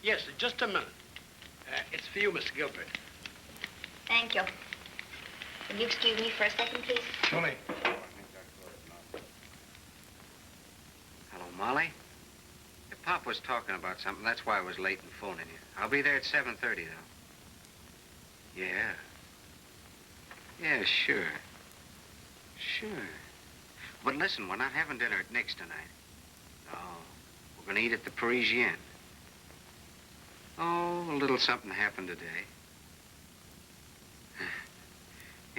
Yes, just a minute. It's for you, Mr. Gilbert. Thank you. Will you excuse me for a second, please? Tony. Hello, Molly. Your Pop was talking about something. That's why I was late in phoning you. I'll be there at 7:30, though. Yeah. Yeah, sure. Sure. But listen, we're not having dinner at Nick's tonight. No. We're going to eat at the Parisienne. Oh, a little something happened today.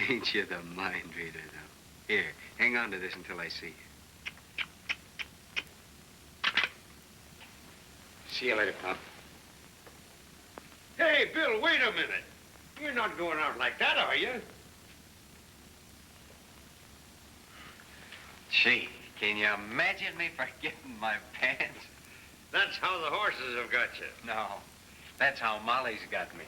Ain't you the mind reader, though? Here, hang on to this until I see you. See you later, Pop. Hey, Bill, wait a minute. You're not going out like that, are you? Gee, can you imagine me forgetting my pants? That's how the horses have got you. No, that's how Molly's got me.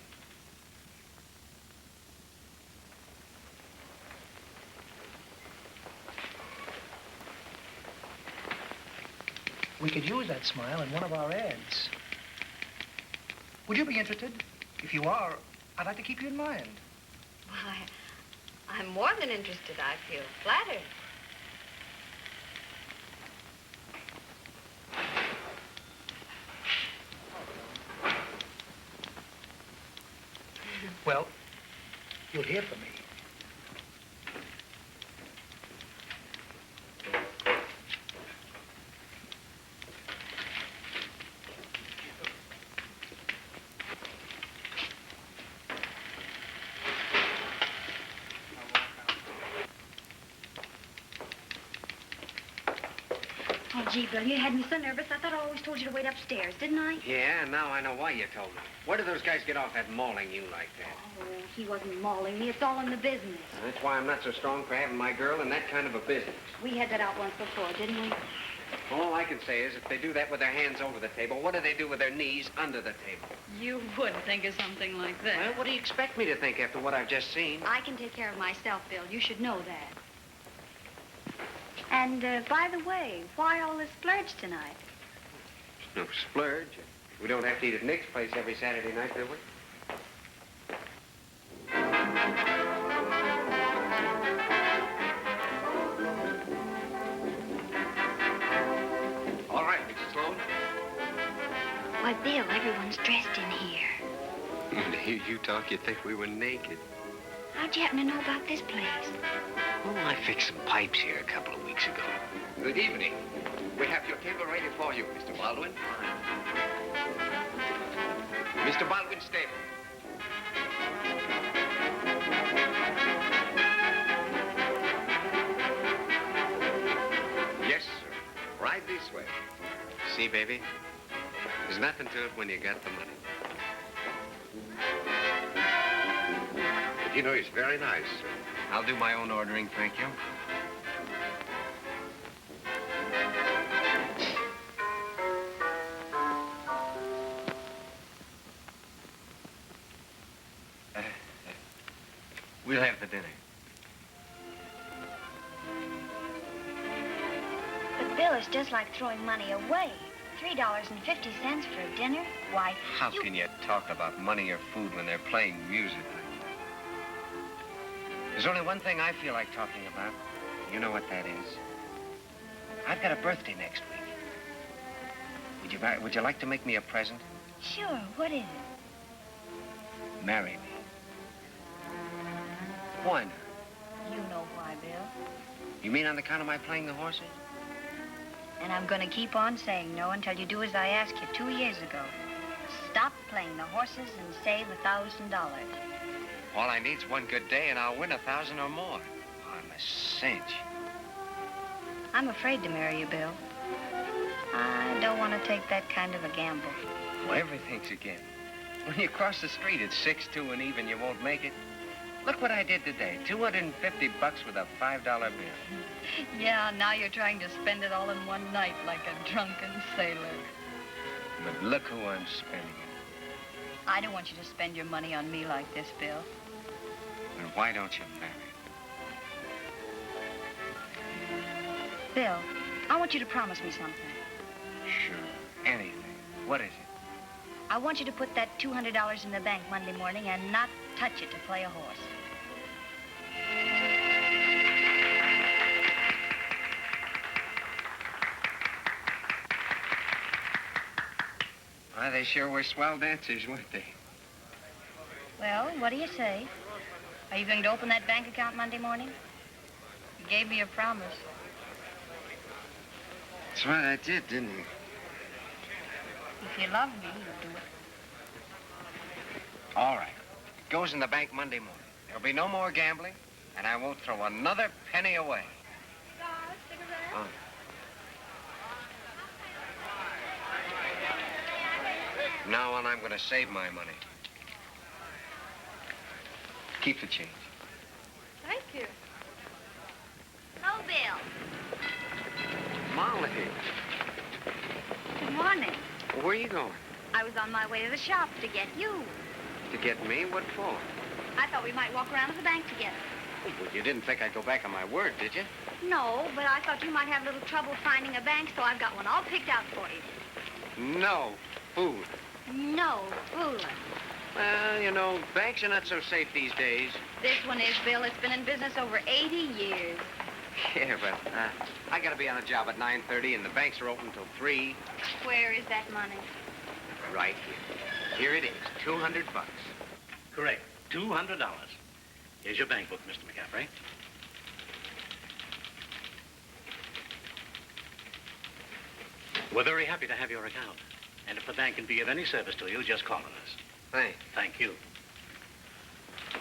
We could use that smile in one of our ads. Would you be interested? If you are, I'd like to keep you in mind. Why, I'm more than interested. I feel flattered. Well, you'll hear from me. Oh, gee, Bill, you had me so nervous. I thought I always told you to wait upstairs, didn't I? Yeah, now I know why you told me. Where do those guys get off at mauling you like that? Oh, he wasn't mauling me. It's all in the business. That's why I'm not so strong for having my girl in that kind of a business. We had that out once before, didn't we? All I can say is if they do that with their hands over the table, what do they do with their knees under the table? You would think of something like that. Well, what do you expect me to think after what I've just seen? I can take care of myself, Bill. You should know that. And, by the way, why all this splurge tonight? No splurge. We don't have to eat at Nick's place every Saturday night, do we? All right, Mrs. Sloan. Why, Bill, everyone's dressed in here. To hear you talk, you'd think we were naked. How'd you happen to know about this place? Oh, I fixed some pipes here a couple of weeks ago. Good evening. We have your table ready for you, Mr. Baldwin. Mr. Baldwin's table. Yes, sir. Right this way. See, baby? There's nothing to it when you got the money. But you know, it's very nice, sir. I'll do my own ordering, thank you. We'll have the dinner. But, Bill, it's just like throwing money away. $3.50 for a dinner? Why, How can you talk about money or food when they're playing music like that? There's only one thing I feel like talking about. You know what that is? I've got a birthday next week. Would you like to make me a present? Sure, what is it? Marry me. Why not? You know why, Bill. You mean on account of my playing the horses? And I'm gonna keep on saying no until you do as I asked you 2 years ago. Stop playing the horses and save $1,000. All I need's one good day and I'll win 1,000 or more. I'm a cinch. I'm afraid to marry you, Bill. I don't want to take that kind of a gamble. Well, everything's a gamble. When you cross the street at 6-2 and even, you won't make it. Look what I did today. $250 with a $5 bill. Yeah, now you're trying to spend it all in one night like a drunken sailor. But look who I'm spending it. I don't want you to spend your money on me like this, Bill. Then why don't you marry? Bill, I want you to promise me something. Sure, anything. What is it? I want you to put that $200 in the bank Monday morning and not touch it to play a horse. Why, they sure were swell dancers, weren't they? Well, what do you say? Are you going to open that bank account Monday morning? You gave me a promise. That's what I did, didn't you? If you love me, you'll do it. All right. It goes in the bank Monday morning. There'll be no more gambling, and I won't throw another penny away. Oh. From now on, I'm going to save my money. Keep the change. Thank you. Hello, Bill. Molly. Good morning. Where are you going? I was on my way to the shop to get you. To get me? What for? I thought we might walk around to the bank together. Oh, well, you didn't think I'd go back on my word, did you? No, but I thought you might have a little trouble finding a bank, so I've got one all picked out for you. No food. No fooling. Well, you know, banks are not so safe these days. This one is, Bill. It's been in business over 80 years. Yeah, but I got to be on a job at 9:30, and the banks are open till 3. Where is that money? Right here. Here it is, 200 bucks. Correct. $200. Here's your bank book, Mr. McCaffrey. We're very happy to have your account. And if the bank can be of any service to you, just call on us. Thanks. Thank you.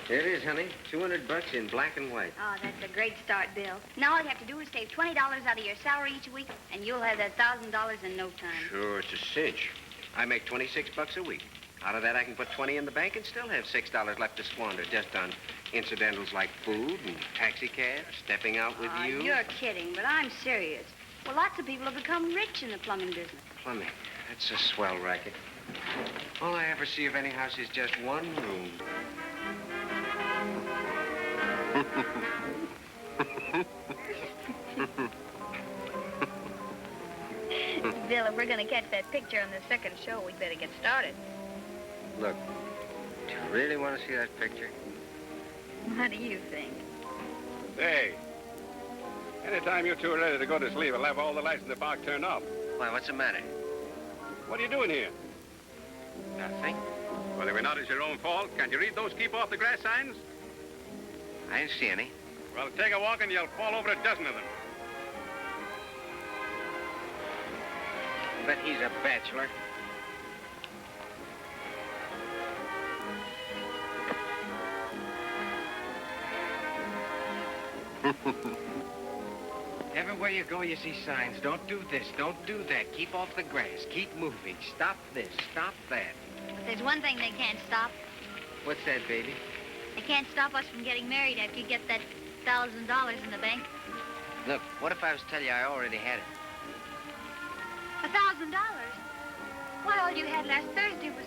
Here it is, honey. 200 bucks in black and white. Oh, that's a great start, Bill. Now all you have to do is save $20 out of your salary each week, and you'll have that $1,000 in no time. Sure, it's a cinch. I make 26 bucks a week. Out of that, I can put 20 in the bank and still have $6 left to squander just on incidentals like food and taxi cab, stepping out with you. You're kidding, but I'm serious. Well, lots of people have become rich in the plumbing business. Plumbing. That's a swell racket. All I ever see of any house is just one room. Bill, if we're going to catch that picture on the second show, we'd better get started. Look, do you really want to see that picture? What do you think? Hey, anytime you two are ready to go to sleep, I'll have all the lights in the park turned off. Why, what's the matter? What are you doing here? Nothing. Well, if it's not your own fault, can't you read those keep off the grass signs? I didn't see any. Well, take a walk and you'll fall over a dozen of them. Bet he's a bachelor. Everywhere you go, you see signs. Don't do this, don't do that. Keep off the grass. Keep moving. Stop this, stop that. But there's one thing they can't stop. What's that, baby? They can't stop us from getting married after you get that $1,000 in the bank. Look, what if I was to tell you I already had it? $1,000? Why, all you had last Thursday was...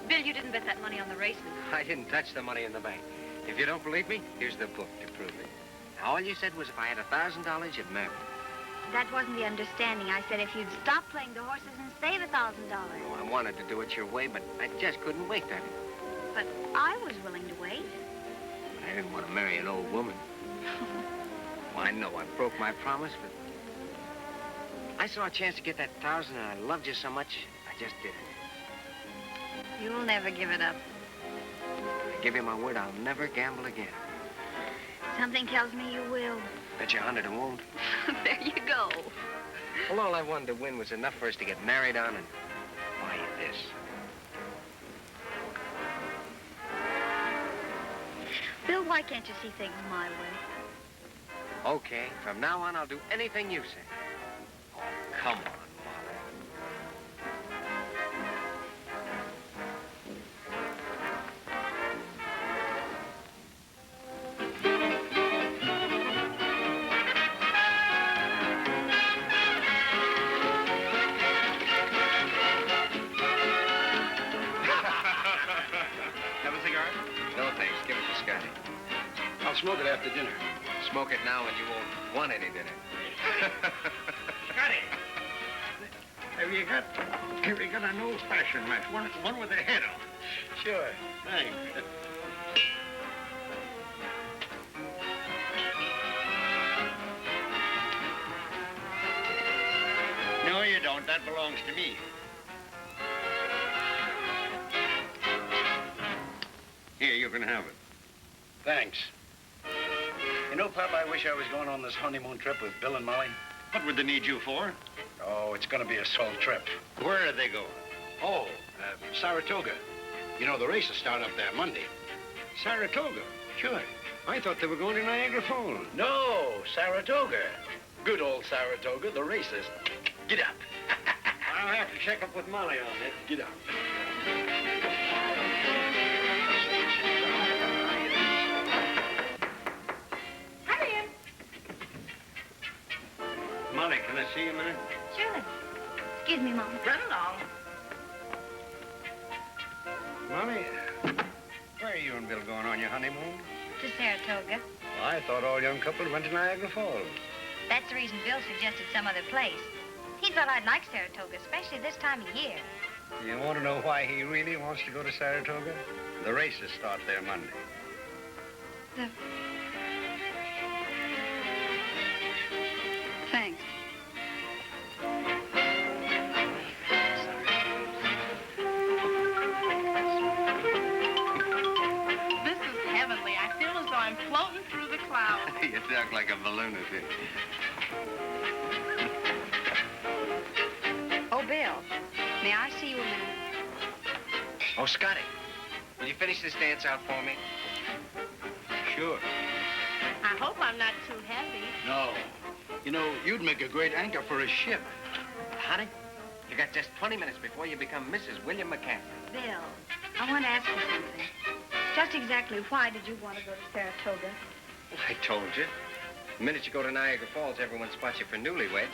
Bill, you didn't bet that money on the races. I didn't touch the money in the bank. If you don't believe me, here's the book to prove it. Now, all you said was if I had $1,000, you'd marry me. That wasn't the understanding. I said if you'd stop playing the horses and save $1,000. Oh, I wanted to do it your way, but I just couldn't wait that. But I was willing to wait. I didn't want to marry an old woman. Well, I know I broke my promise, but I saw a chance to get that 1,000, and I loved you so much, I just did it. You'll never give it up. I give you my word, I'll never gamble again. Something tells me you will. Bet you 100 I won't. There you go. Well, all I wanted to win was enough for us to get married on and buy this. Bill, why can't you see things my way? Okay, from now on, I'll do anything you say. Oh, come on, Molly. Have a cigar? No, thanks. Give it to Scotty. I'll smoke it after dinner. Smoke it now and you won't want any dinner. Scotty! Hey, Have you got an old-fashioned match? One with a head on? Sure. Thanks. No, you don't. That belongs to me. Here, you can have it. Thanks. You know, Pop, I wish I was going on this honeymoon trip with Bill and Molly. What would they need you for? Oh, it's going to be a swell trip. Where are they going? Oh, Saratoga. You know, the races start up there Monday. Saratoga. Sure. I thought they were going to Niagara Falls. No, Saratoga. Good old Saratoga, the races. Get up. I'll have to check up with Molly on it. Get up. Hurry in. Molly, can I see you a minute? Sure. Excuse me, Mom. Run along. Molly, where are you and Bill going on your honeymoon? To Saratoga. Well, I thought all young couples went to Niagara Falls. That's the reason Bill suggested some other place. He thought I'd like Saratoga, especially this time of year. You want to know why he really wants to go to Saratoga? The races start there Monday. Thanks. This is heavenly. I feel as though I'm floating through the clouds. You talk like a lunatic. Oh, Bill, may I see you a minute? Oh, Scotty, will you finish this dance out for me? Sure. I hope I'm not too heavy. No. You know, you'd make a great anchor for a ship. Honey, you got just 20 minutes before you become Mrs. William McCaffrey. Bill, I want to ask you something. Just exactly why did you want to go to Saratoga? Well, I told you. The minute you go to Niagara Falls, everyone spots you for newlyweds.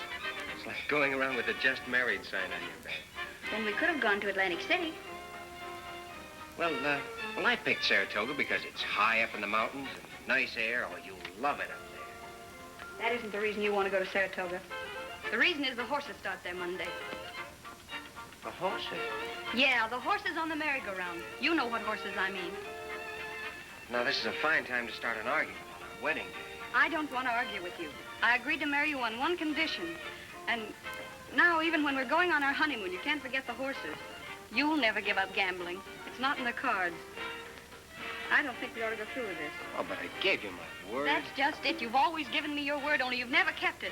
It's like going around with a just married sign on your back. Then we could have gone to Atlantic City. Well, I picked Saratoga because it's high up in the mountains and nice air. Oh, you'll love it up there. That isn't the reason you want to go to Saratoga. The reason is the horses start there Monday. The horses? Yeah, the horses on the merry-go-round. You know what horses I mean. Now, this is a fine time to start an argument on our wedding day. I don't want to argue with you. I agreed to marry you on one condition. And now, even when we're going on our honeymoon, you can't forget the horses. You'll never give up gambling. It's not in the cards. I don't think we ought to go through with this. Oh, but I gave you my word. That's just it. You've always given me your word, only you've never kept it.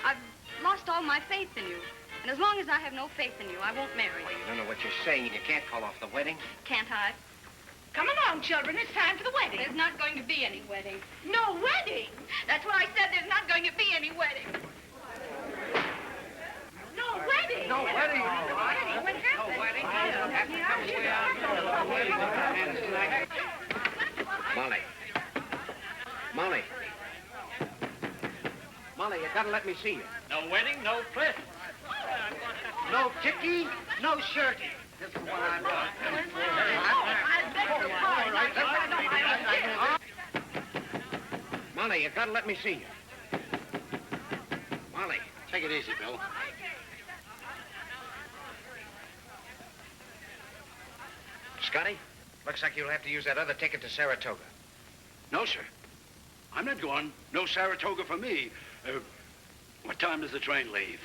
I've lost all my faith in you. And as long as I have no faith in you, I won't marry Well, you. you don't know what you're saying. You can't call off the wedding. Can't I? Come along, children. It's time for the wedding. There's not going to be any wedding. No wedding. That's what I said. There's not going to be any wedding. No wedding. No wedding. What happened? Molly. Molly. Molly, you gotta let me see you. No wedding, no present. No ticky, no shirty. This is what I'm talking Molly, you gotta let me see you. Molly. Take it easy, Bill. Scotty, looks like you'll have to use that other ticket to Saratoga. No, sir. I'm not going. No Saratoga for me. What time does the train leave?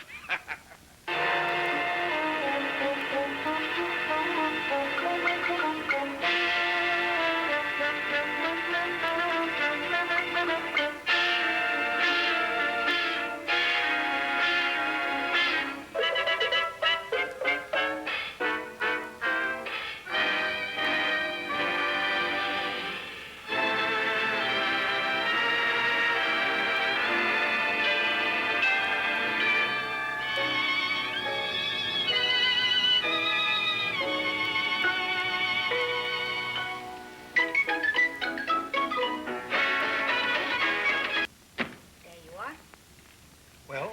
Well,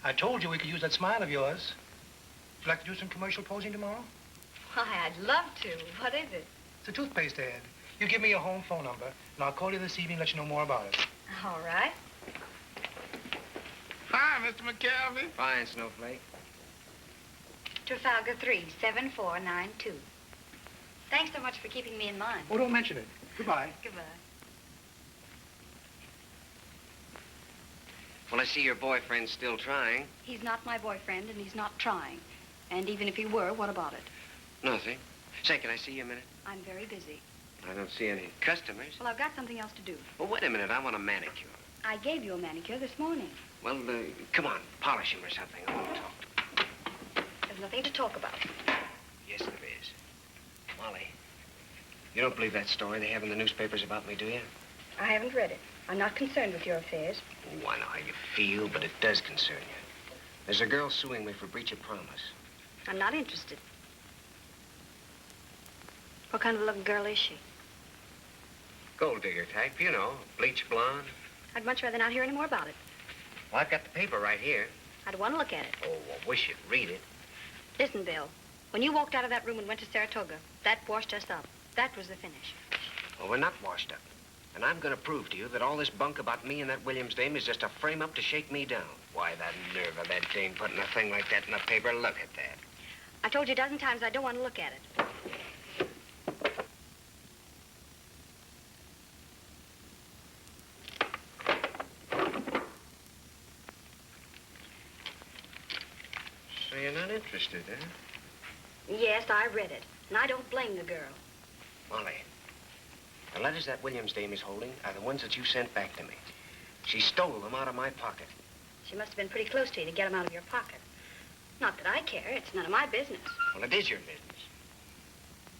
I told you we could use that smile of yours. Would you like to do some commercial posing tomorrow? Why, I'd love to. What is it? It's a toothpaste ad. You give me your home phone number, and I'll call you this evening and let you know more about it. All right. Hi, Mr. McKelvey. Fine, Snowflake. Trafalgar 3, 7492. Thanks so much for keeping me in mind. Oh, don't mention it. Goodbye. Goodbye. Well, I see your boyfriend's still trying. He's not my boyfriend, and he's not trying. And even if he were, what about it? Nothing. Say, can I see you a minute? I'm very busy. I don't see any customers. Well, I've got something else to do. Well, wait a minute. I want a manicure. I gave you a manicure this morning. Well, come on. Polish him or something. I want to talk. There's nothing to talk about. Yes, there is. Molly, you don't believe that story they have in the newspapers about me, do you? I haven't read it. I'm not concerned with your affairs. Oh, I know how you feel, but it does concern you. There's a girl suing me for breach of promise. I'm not interested. What kind of looking girl is she? Gold digger type, you know, bleach blonde. I'd much rather not hear any more about it. Well, I've got the paper right here. I'd want to look at it. Oh, I wish you'd read it. Listen, Bill. When you walked out of that room and went to Saratoga, that washed us up. That was the finish. Well, we're not washed up. And I'm going to prove to you that all this bunk about me and that Williams dame is just a frame-up to shake me down. Why, the nerve of that dame putting a thing like that in the paper. Look at that. I've told you a dozen times I don't want to look at it. So you're not interested, huh? Yes, I read it. And I don't blame the girl. Molly, the letters that Williams dame is holding are the ones that you sent back to me. She stole them out of my pocket. She must have been pretty close to you to get them out of your pocket. Not that I care. It's none of my business. Well, it is your business.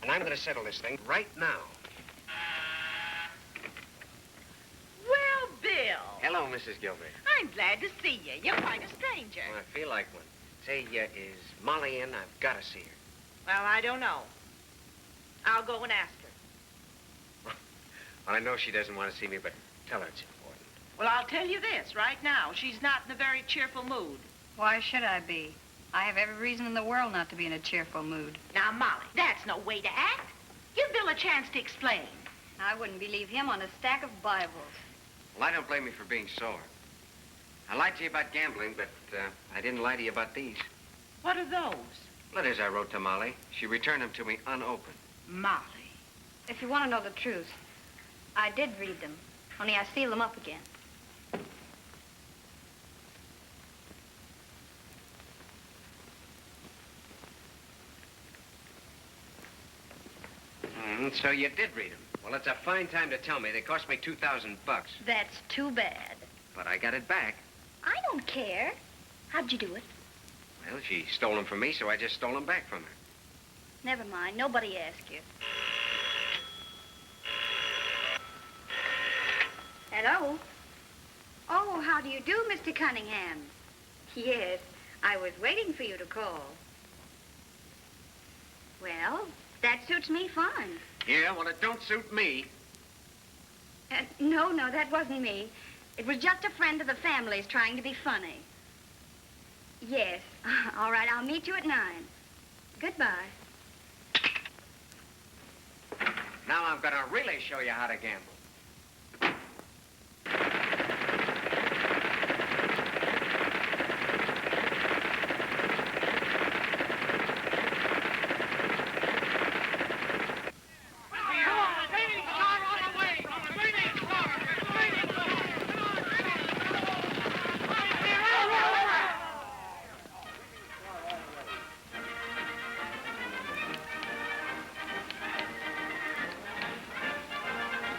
And I'm going to settle this thing right now. Well, Bill. Hello, Mrs. Gilbert. I'm glad to see you. You're quite a stranger. Well, I feel like one. Say, is Molly in? I've got to see her. Well, I don't know. I'll go and ask her. Well, I know she doesn't want to see me, but tell her it's important. Well, I'll tell you this right now. She's not in a very cheerful mood. Why should I be? I have every reason in the world not to be in a cheerful mood. Now, Molly, that's no way to act. Give Bill a chance to explain. I wouldn't believe him on a stack of Bibles. Well, I don't blame you for being sore. I lied to you about gambling, but I didn't lie to you about these. What are those? Letters I wrote to Molly. She returned them to me unopened. Molly. If you want to know the truth, I did read them, only I sealed them up again. So you did read them. Well, it's a fine time to tell me. They cost me $2,000. That's too bad. But I got it back. I don't care. How'd you do it? Well, she stole them from me, so I just stole them back from her. Never mind. Nobody asked you. Hello? Oh, how do you do, Mr. Cunningham? Yes, I was waiting for you to call. Well, that suits me fine. Yeah, well, it don't suit me. No, that wasn't me. It was just a friend of the family's trying to be funny. Yes. All right, I'll meet you at 9. Goodbye. Now I'm going to really show you how to gamble.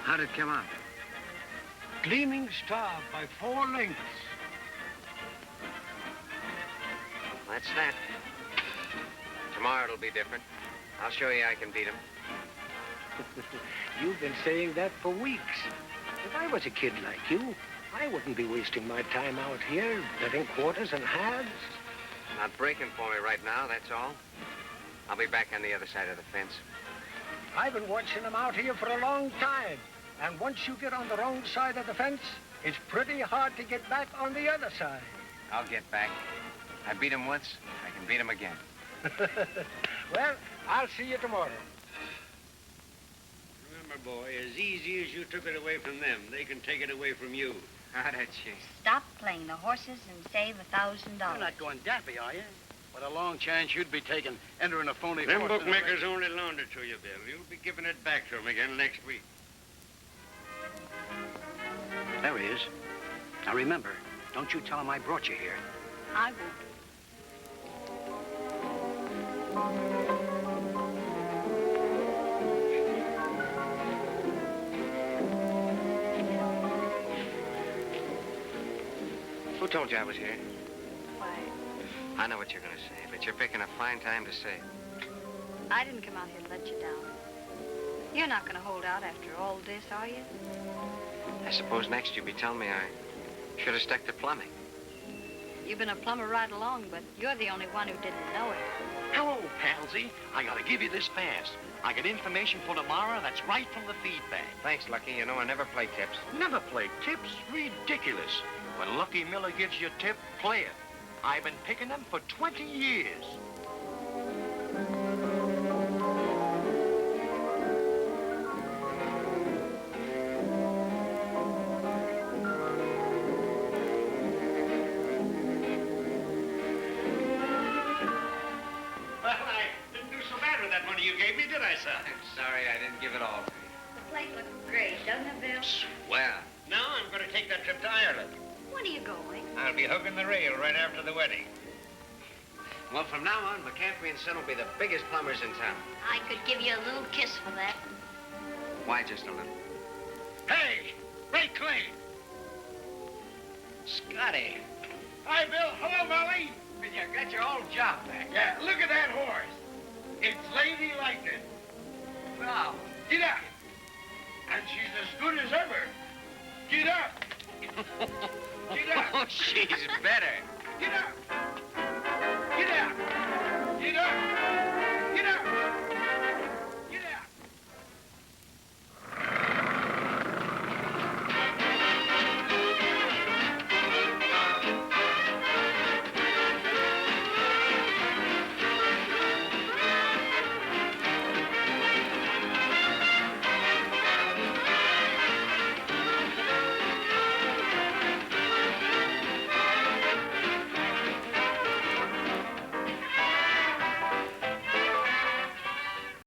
How'd it come out? Gleaming star by 4 lengths. That's that. Tomorrow it'll be different. I'll show you I can beat him. You've been saying that for weeks. If I was a kid like you, I wouldn't be wasting my time out here, betting quarters and halves. Not breaking for me right now, that's all. I'll be back on the other side of the fence. I've been watching them out here for a long time. And once you get on the wrong side of the fence, it's pretty hard to get back on the other side. I'll get back. I beat him once, I can beat him again. Well, I'll see you tomorrow. Remember, boy, as easy as you took it away from them, they can take it away from you. How'd that change? Stop playing the horses and save $1,000. You're not going daffy, are you? What a long chance you'd be taking entering a phony Them horse in a bookmakers only loaned it to you, Bill. You'll be giving it back to 'em again next week. There he is. Now remember, don't you tell him I brought you here. I won't. Who told you I was here? Why, I know what you're going to say, but you're picking a fine time to say it. I didn't come out here to let you down. You're not going to hold out after all this, are you? I suppose next you'll be telling me I should have stuck to plumbing. You've been a plumber right along, but you're the only one who didn't know it. Hello, Palsy. I gotta give you this fast. I got information for tomorrow that's right from the feedback. Thanks, Lucky. You know I never play tips. Never play tips? Ridiculous. When Lucky Miller gives you a tip, play it. I've been picking them for 20 years. Well, I didn't do so bad with that money you gave me, did I, sir? I'm sorry I didn't give it all to you. The plate looks great, doesn't it, Bill? Well, Now I'm going to take that trip to Ireland. When are you going? I'll be hooking the rail right after the wedding. well, from now on, McCaffrey and Son will be the biggest plumbers in town. I could give you a little kiss for that. Why just a little? Hey, Ray Clay. Scotty, Hi, Bill. Hello, Molly. you got your old job back. Yeah, look at that horse.